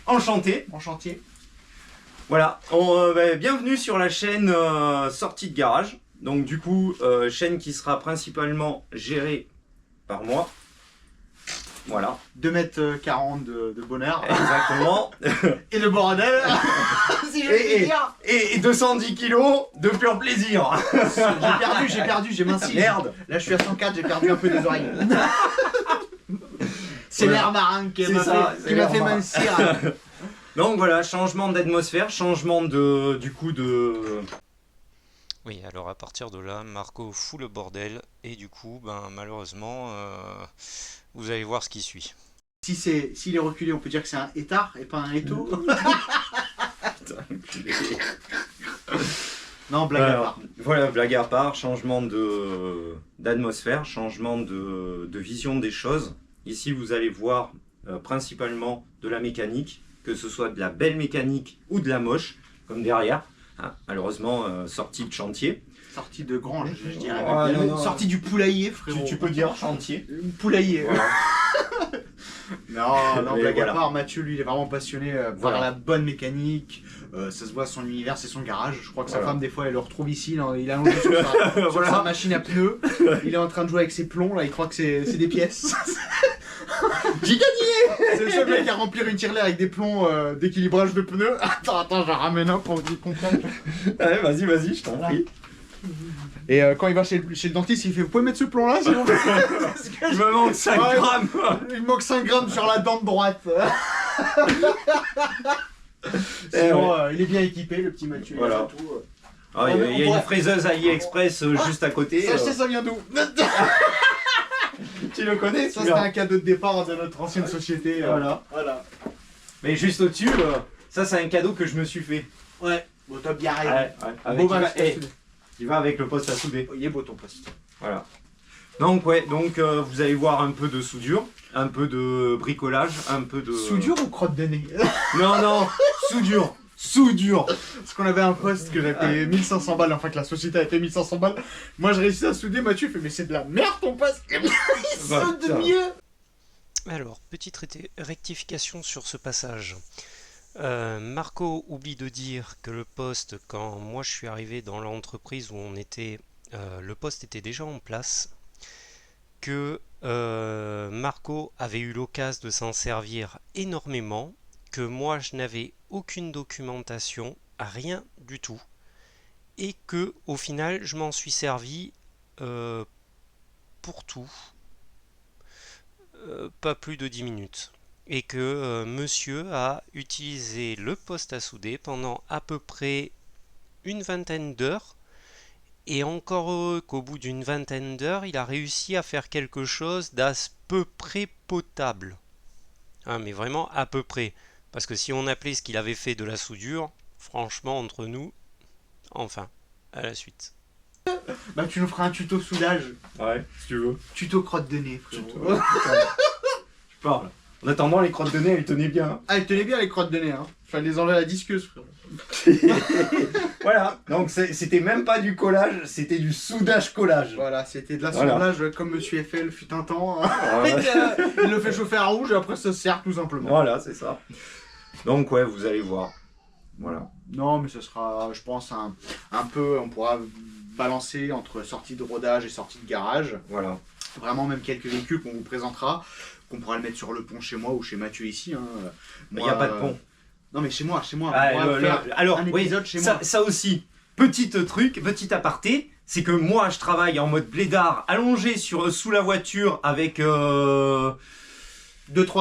Enchanté. En chantier. Voilà, bienvenue sur la chaîne Sortie de Garage. Donc du coup, chaîne qui sera principalement gérée par moi. Voilà. 2,40 m de bonheur. Exactement. Et de bordel. Si je puis dire. Et 210 kilos de pur plaisir. J'ai perdu, j'ai minci. Merde. Là je suis à 104, j'ai perdu un peu des oreilles. C'est Voilà. l'air marin qui C'est m'a ça, fait, c'est qui m'a l'air fait marin. mincir. Donc voilà, changement d'atmosphère, changement de Oui, alors à partir de là, Marco fout le bordel et du coup, malheureusement, vous allez voir ce qui suit. S'il est reculé, on peut dire que c'est un étard et pas un étau. Non, blague à part. Voilà, blague à part, changement d'atmosphère, changement de vision des choses. Ici, vous allez voir principalement de la mécanique, que ce soit de la belle mécanique ou de la moche, comme derrière. Hein, malheureusement, sortie de chantier. Sortie de grange, je dirais. Ouais, non, Sortie du poulailler, frérot. Tu peux dire chantier. Poulailler. Voilà. Non, Et blague voilà. à part, Mathieu, lui, il est vraiment passionné par Voilà. la bonne mécanique. Ça se voit, son univers, c'est son garage. Je crois que sa Voilà. femme, des fois, elle le retrouve ici. Là, il est allongé sur sa, sur sa machine à pneus. Il est en train de jouer avec ses plombs. Là, il croit que c'est des pièces. J'ai gagné. C'est le seul mec à remplir une tirelire avec des plombs d'équilibrage de pneus. Attends, je ramène un pour qu'il comprenne. Allez, vas-y, je t'en prie. Et quand il va chez le dentiste, il fait: vous pouvez mettre ce plomb là sinon parce que Il me manque 5 Ouais. grammes. il manque 5 grammes sur la dent de droite. Sinon, il est bien équipé, le petit Mathieu. Voilà. Il a tout. Ah, il y a une fraiseuse AliExpress juste à côté. Ça vient d'où? Tu le connais, Ça, c'était un cadeau de départ de notre ancienne société. Voilà. Mais juste au-dessus, ça c'est un cadeau que je me suis fait. Ouais. Bon, t'as bien raison. Avec, Beau il, va, match, il va avec le poste à souder. il est beau ton poste. Voilà. Donc vous allez voir un peu de soudure, un peu de bricolage, un peu de... Soudure ou crotte de nez? Non, soudure. Parce qu'on avait un poste que j'avais payé 1500 balles, enfin que la société avait fait 1500 balles. Moi, je réussis à souder, Mathieu fait: mais c'est de la merde ton poste. Il soude ça. mieux. Alors, petite rectification sur ce passage. Marco oublie de dire que le poste, quand moi je suis arrivé dans l'entreprise où on était, le poste était déjà en place, que Marco avait eu l'occasion de s'en servir énormément, que moi je n'avais aucune documentation, rien du tout, et que au final je m'en suis servi pour tout, pas plus de 10 minutes. Et que monsieur a utilisé le poste à souder pendant à peu près une vingtaine d'heures, et encore heureux qu'au bout d'une vingtaine d'heures, il a réussi à faire quelque chose d'à peu près potable. Hein, mais vraiment à peu près. Parce que si on appelait ce qu'il avait fait de la soudure, franchement, entre nous, enfin, à la suite. Bah, tu nous feras un tuto soudage. Ouais, si tu veux. Tuto crotte de nez, frérot. Je parle. En attendant, les crottes de nez, elles tenaient bien. Ah, elle tenait bien les crottes de nez, hein. Fallait les enlever à la disqueuse, frérot. Voilà, donc c'était même pas du collage, c'était du soudage-collage. Voilà, c'était de l'assemblage comme Monsieur FL fut un temps. Voilà. Il le fait chauffer à rouge et après ça se sert tout simplement. Voilà, c'est ça. Donc ouais, vous allez voir. Voilà. Non, mais ce sera, je pense, un peu, on pourra balancer entre sortie de rodage et sortie de garage. Voilà. Vraiment, même quelques véhicules qu'on vous présentera, qu'on pourra le mettre sur le pont chez moi ou chez Mathieu ici. Hein. Mais il n'y a pas de pont. Non, mais chez moi. Ah, On va faire alors, un oui, épisode chez moi. ça aussi, petit aparté, c'est que moi je travaille en mode blédard, allongé sous la voiture avec 2-3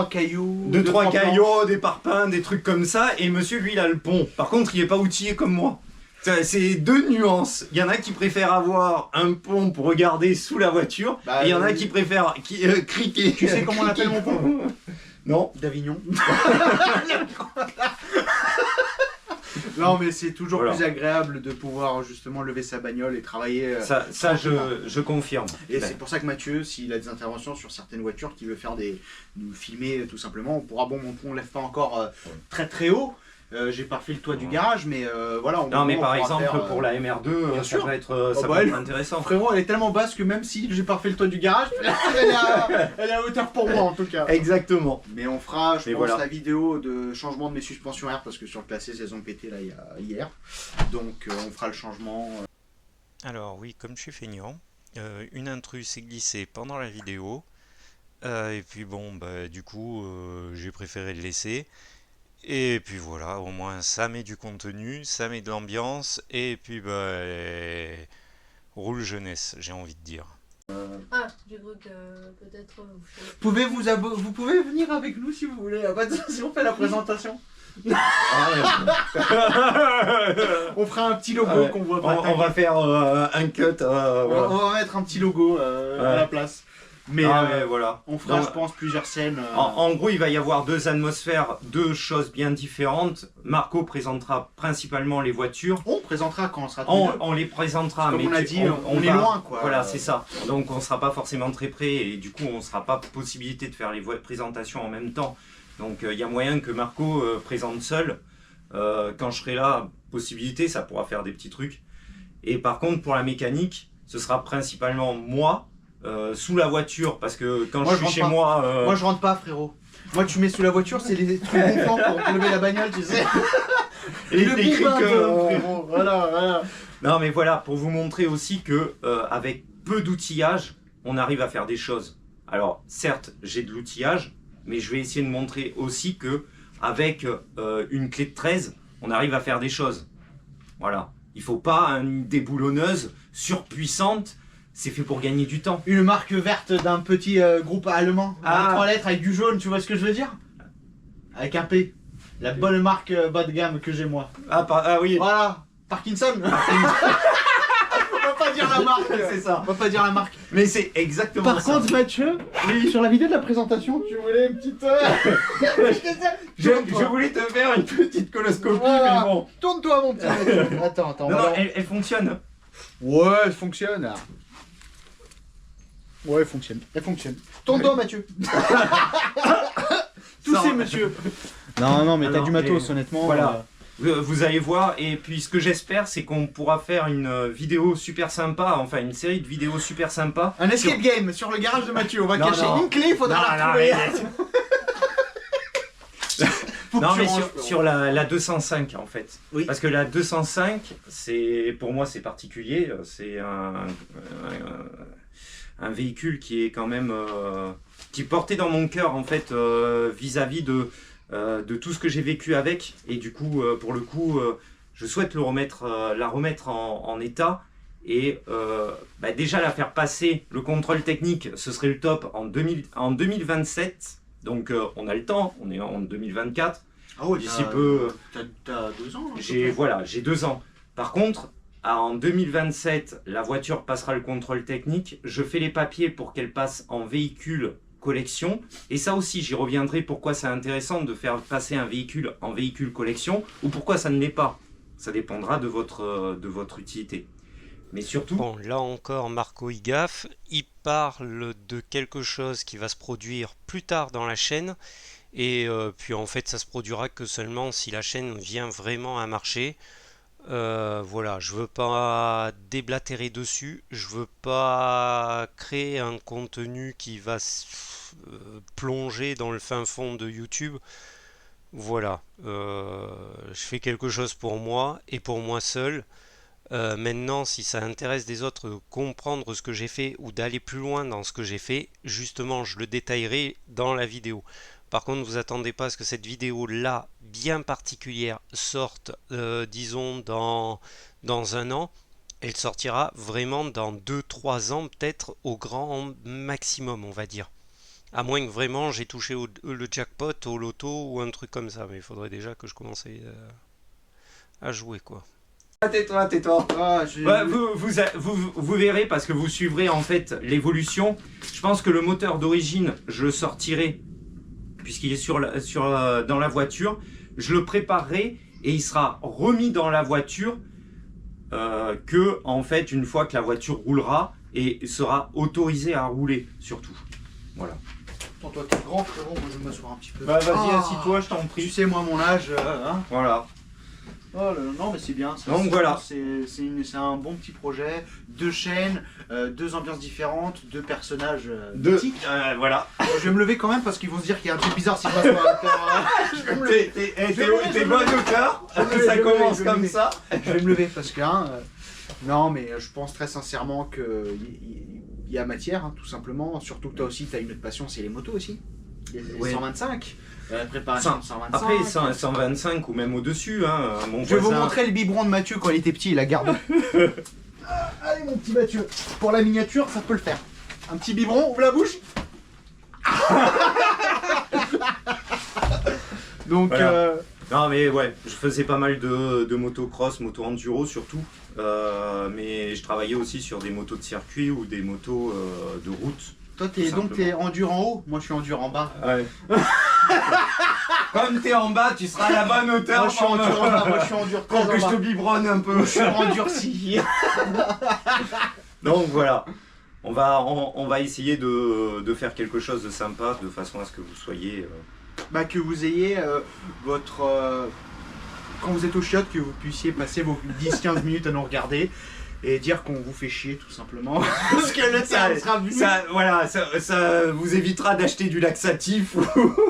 cailloux. 2-3 caillots, des parpaings, des trucs comme ça, et monsieur lui il a le pont. Par contre il est pas outillé comme moi. C'est deux nuances. Il y en a qui préfèrent avoir un pont pour regarder sous la voiture, Bah, et il y en a qui préfèrent criquer. Tu sais comment on appelle mon pont? Non. D'Avignon. Non, mais c'est toujours Voilà. plus agréable de pouvoir justement lever sa bagnole et travailler. Ça je confirme. Et Ben, c'est pour ça que Mathieu, s'il a des interventions sur certaines voitures, qu'il veut faire nous filmer tout simplement, on pourra, bon, mon pont ne lève pas encore très très haut, J'ai pas refait le toit du garage, mais voilà. Non, mais par exemple, faire, pour la MR2, bien ça sûr. peut être, ça bah, peut elle- être intéressant. Frérot, elle est tellement basse que même si j'ai pas refait le toit du garage, elle est à hauteur pour moi en tout cas. Exactement. Mais on fera, je Et pense, voilà. la vidéo de changement de mes suspensions air parce que sur le classé, elles ont pété là hier. Donc on fera le changement. Alors oui, comme je suis feignant, une intrus s'est glissée pendant la vidéo. Et puis bon, bah, du coup, j'ai préféré le laisser. Et puis voilà, au moins ça met du contenu, ça met de l'ambiance. Et puis bah, roule jeunesse, j'ai envie de dire. Ah, j'ai cru que peut-être. Vous pouvez venir avec nous si vous voulez. Pas de souci, on fait la présentation. On fera un petit logo qu'on voit pas. On va faire un cut. Voilà. On va mettre un petit logo à la place. Mais Mais voilà. on fera, Donc, je pense, plusieurs scènes. En gros, il va y avoir deux atmosphères, deux choses bien différentes. Marco présentera principalement les voitures. On présentera quand on sera tous les deux. On les présentera, Comme mais on a dit, on est loin, quoi. Voilà, c'est ça. Donc on sera pas forcément très près et du coup on sera pas possibilité de faire les présentations en même temps. Donc il y a moyen que Marco présente seul. Quand je serai là, possibilité, ça pourra faire des petits trucs. Et par contre pour la mécanique, ce sera principalement moi sous la voiture parce que quand Moi, je suis rentre chez pas. moi. Moi, je rentre pas, frérot. Moi, tu mets sous la voiture, c'est les trucs gonflants pour lever la bagnole, tu sais. et le t'écris big que, frérot. Voilà. Non mais voilà, pour vous montrer aussi que avec peu d'outillage, on arrive à faire des choses. Alors certes, j'ai de l'outillage, mais je vais essayer de montrer aussi que avec une clé de 13, on arrive à faire des choses. Voilà. Il faut pas une déboulonneuse surpuissante, c'est fait pour gagner du temps. Une marque verte d'un petit groupe allemand. Ah. 3 lettres avec du jaune, tu vois ce que je veux dire? Avec un P. La bonne marque bas de gamme que j'ai moi. Ah oui, Voilà. Parkinson. On va pas dire la marque. c'est ça. On va pas dire la marque. Mais c'est exactement Par ça. contre, Mathieu, sur la vidéo de la présentation, tu voulais une petite. Je voulais te faire une petite coloscopie, Voilà. mais bon. Tourne-toi, mon petit Mathieu. Attends. Non, non, elle fonctionne. Ouais, elle fonctionne. Ouais, elle fonctionne. Tourne-toi, Mathieu. Toussez, Ça- monsieur. Non, mais t'as Alors, du matos, et honnêtement. voilà. Vous allez voir, et puis ce que j'espère, c'est qu'on pourra faire une vidéo super sympa, enfin une série de vidéos super sympa. Un escape game sur le garage de Mathieu. On va Non, cacher non. une clé, il faudra la retrouver. Faut que Non, tu mais ranges, sur la 205 en fait. Oui. Parce que la 205, pour moi c'est particulier, c'est un véhicule qui est quand même qui est porté dans mon cœur en fait vis-à-vis de tout ce que j'ai vécu avec, et du coup pour le coup je souhaite la remettre en état et déjà la faire passer le contrôle technique, ce serait le top en 2027. Donc on a le temps, on est en 2024. Ah ouais, D'ici peu, T'as 2 ans. hein, j'ai 2 ans. Par contre, en 2027, la voiture passera le contrôle technique. Je fais les papiers pour qu'elle passe en véhicule collection. Et ça aussi, j'y reviendrai pourquoi c'est intéressant de faire passer un véhicule en véhicule collection ou pourquoi ça ne l'est pas. Ça dépendra de votre utilité. Mais surtout, Bon, là encore, Marco y gaffe. Il parle de quelque chose qui va se produire plus tard dans la chaîne. Et puis en fait, ça se produira que seulement si la chaîne vient vraiment à marcher. Voilà, je veux pas déblatérer dessus. Je veux pas créer un contenu qui va plonger dans le fin fond de YouTube. Voilà, je fais quelque chose pour moi et pour moi seul. Maintenant, si ça intéresse des autres de comprendre ce que j'ai fait ou d'aller plus loin dans ce que j'ai fait, justement, je le détaillerai dans la vidéo. Par contre, vous attendez pas à ce que cette vidéo-là, bien particulière, sorte, disons, dans un an. Elle sortira vraiment dans 2-3 ans, peut-être au grand maximum, on va dire. À moins que vraiment j'ai touché le jackpot au loto ou un truc comme ça. Mais il faudrait déjà que je commence à jouer, quoi. tais-toi. Ah, Vous verrez parce que vous suivrez en fait l'évolution. Je pense que le moteur d'origine, je le sortirai puisqu'il est dans la voiture. Je le préparerai et il sera remis dans la voiture que en fait une fois que la voiture roulera et sera autorisée à rouler surtout. Voilà. Attends, toi, t'es grand, frérot, moi je vais m'asseoir un petit peu. Bah vas-y, Ah, assis-toi, je t'en Tu prie. sais, moi, mon âge, hein. Voilà. Oh là là, non, mais c'est bien. Ça, Donc voilà. C'est un bon petit projet. 2 chaînes, 2 ambiances différentes, 2 personnages Deux. mythiques. Voilà. Je vais me lever quand même parce qu'ils vont se dire qu'il y a un truc bizarre si je m'assois à terre. Je vais me lever. T'es bonne hauteur, ça commence comme ça. Je vais me lever parce que, non, mais je pense très sincèrement qu'il y a matière, hein, tout simplement. Surtout que toi aussi, tu as une autre passion, c'est les motos aussi. Les Oui. 125. Préparation de 125. Après 125 ou même au-dessus, hein, mon Je vais vous voisin. montrer le biberon de Mathieu quand il était petit, il a gardé. Allez mon petit Mathieu, pour la miniature, ça peut le faire. Un petit biberon, ouvre la bouche. Donc, Voilà. Non mais ouais, je faisais pas mal de motocross, moto-enduro surtout. Mais je travaillais aussi sur des motos de circuit ou des motos de route. toi, t'es endure en haut, moi je suis endure en bas. Ouais. Comme t'es en bas, tu seras à la bonne hauteur. Moi je suis endure en bas, moi je suis endure très Pour que en je bas. te biberonne un peu. Je suis endurci. Donc voilà, on va essayer de faire quelque chose de sympa de façon à ce que vous soyez... Bah, que vous ayez votre... quand vous êtes au chiottes, que vous puissiez passer vos 10-15 minutes à nous regarder et dire qu'on vous fait chier tout simplement. Parce que le terme sera venu. ça vous évitera d'acheter du laxatif ou...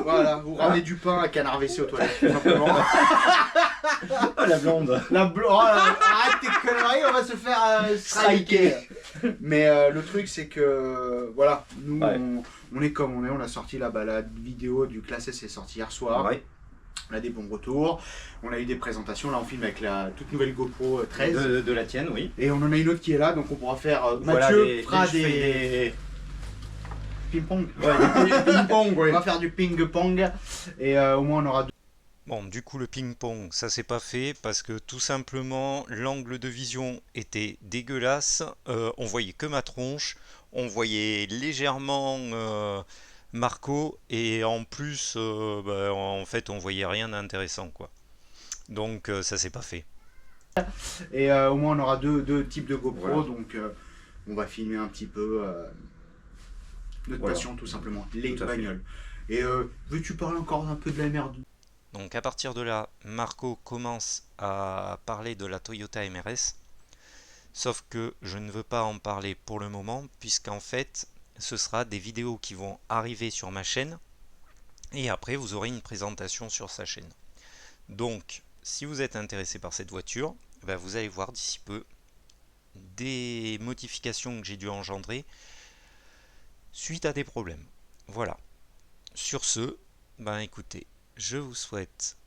Voilà, vous ramenez du pain à Canard WC aux toilettes tout simplement. Oh, la blonde. Arrête tes conneries, on va se faire striker. Mais le truc c'est que voilà, nous Ouais. on est comme on a sorti la vidéo du Classe S est sortie hier soir. Ouais. On a des bons retours, on a eu des présentations, là on filme avec la toute nouvelle GoPro 13. De la tienne, oui. Et on en a une autre qui est là, donc on pourra faire. Voilà, Mathieu fera je fais des ping-pong. Ouais, des ping-pong, On ouais. va faire du ping-pong. Et au moins on aura deux. Bon, du coup, le ping-pong, ça s'est pas fait parce que tout simplement, l'angle de vision était dégueulasse. On voyait que ma tronche, on voyait légèrement Marco, et en plus, en fait, on voyait rien d'intéressant, quoi. Donc, ça s'est pas fait. Et au moins on aura deux types de GoPro, Voilà. donc on va filmer un petit peu notre Voilà. passion tout simplement, les Tout à fait. bagnoles. Et veux-tu parler encore un peu de la merde? Donc, à partir de là, Marco commence à parler de la Toyota MRS. Sauf que je ne veux pas en parler pour le moment, puisqu'en fait, ce sera des vidéos qui vont arriver sur ma chaîne, et après vous aurez une présentation sur sa chaîne. Donc, si vous êtes intéressé par cette voiture, vous allez voir d'ici peu des modifications que j'ai dû engendrer suite à des problèmes. Voilà. Sur ce, écoutez, je vous souhaite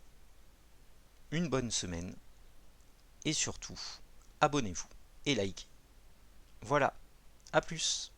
une bonne semaine, et surtout, abonnez-vous et likez. Voilà, à plus.